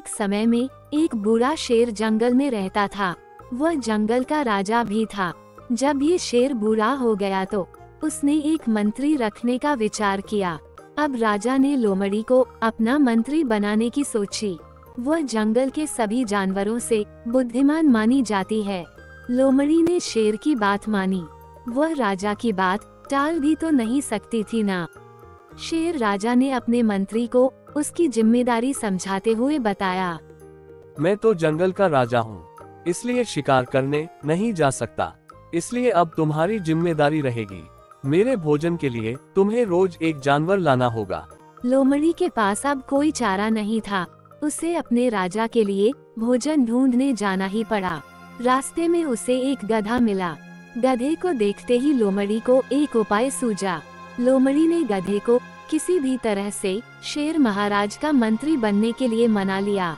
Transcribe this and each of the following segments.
एक समय में एक बूढ़ा शेर जंगल में रहता था। वह जंगल का राजा भी था। जब ये शेर बूढ़ा हो गया तो उसने एक मंत्री रखने का विचार किया। अब राजा ने लोमड़ी को अपना मंत्री बनाने की सोची। वह जंगल के सभी जानवरों से बुद्धिमान मानी जाती है। लोमड़ी ने शेर की बात मानी। वह राजा की बात टाल भी तो नहीं सकती थी ना। शेर राजा ने अपने मंत्री को उसकी जिम्मेदारी समझाते हुए बताया, मैं तो जंगल का राजा हूँ, इसलिए शिकार करने नहीं जा सकता। इसलिए अब तुम्हारी जिम्मेदारी रहेगी। मेरे भोजन के लिए तुम्हें रोज एक जानवर लाना होगा। लोमड़ी के पास अब कोई चारा नहीं था। उसे अपने राजा के लिए भोजन ढूंढने जाना ही पड़ा। रास्ते में उसे एक गधा मिला। गधे को देखते ही लोमड़ी को एक उपाय सूझा। लोमड़ी ने गधे को किसी भी तरह से शेर महाराज का मंत्री बनने के लिए मना लिया।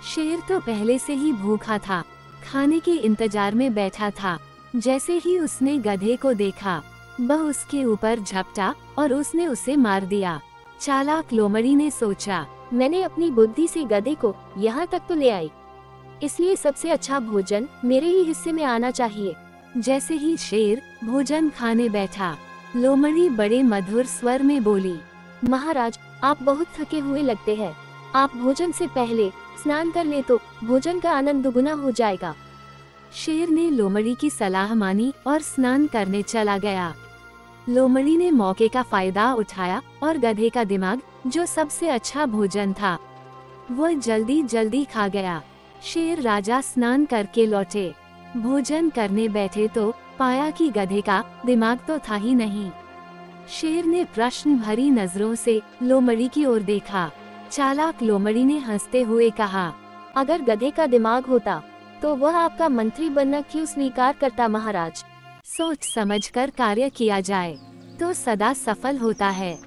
शेर तो पहले से ही भूखा था, खाने के इंतजार में बैठा था। जैसे ही उसने गधे को देखा, वह उसके ऊपर झपटा और उसने उसे मार दिया। चालाक लोमड़ी ने सोचा, मैंने अपनी बुद्धि से गधे को यहाँ तक तो ले आई, इसलिए सबसे अच्छा भोजन मेरे ही हिस्से में आना चाहिए। जैसे ही शेर भोजन खाने बैठा, लोमड़ी बड़े मधुर स्वर में बोली, महाराज, आप बहुत थके हुए लगते हैं। आप भोजन से पहले स्नान कर ले तो भोजन का आनंद दुगुना हो जाएगा। शेर ने लोमड़ी की सलाह मानी और स्नान करने चला गया। लोमड़ी ने मौके का फायदा उठाया और गधे का दिमाग, जो सबसे अच्छा भोजन था, वह जल्दी जल्दी खा गया। शेर राजा स्नान करके लौटे। भोजन करने बैठे तो पाया कि गधे का दिमाग तो था ही नहीं। शेर ने प्रश्न भरी नजरों से लोमड़ी की ओर देखा। चालाक लोमड़ी ने हंसते हुए कहा, अगर गधे का दिमाग होता तो वह आपका मंत्री बनना क्यों स्वीकार करता महाराज। सोच समझकर कार्य किया जाए तो सदा सफल होता है।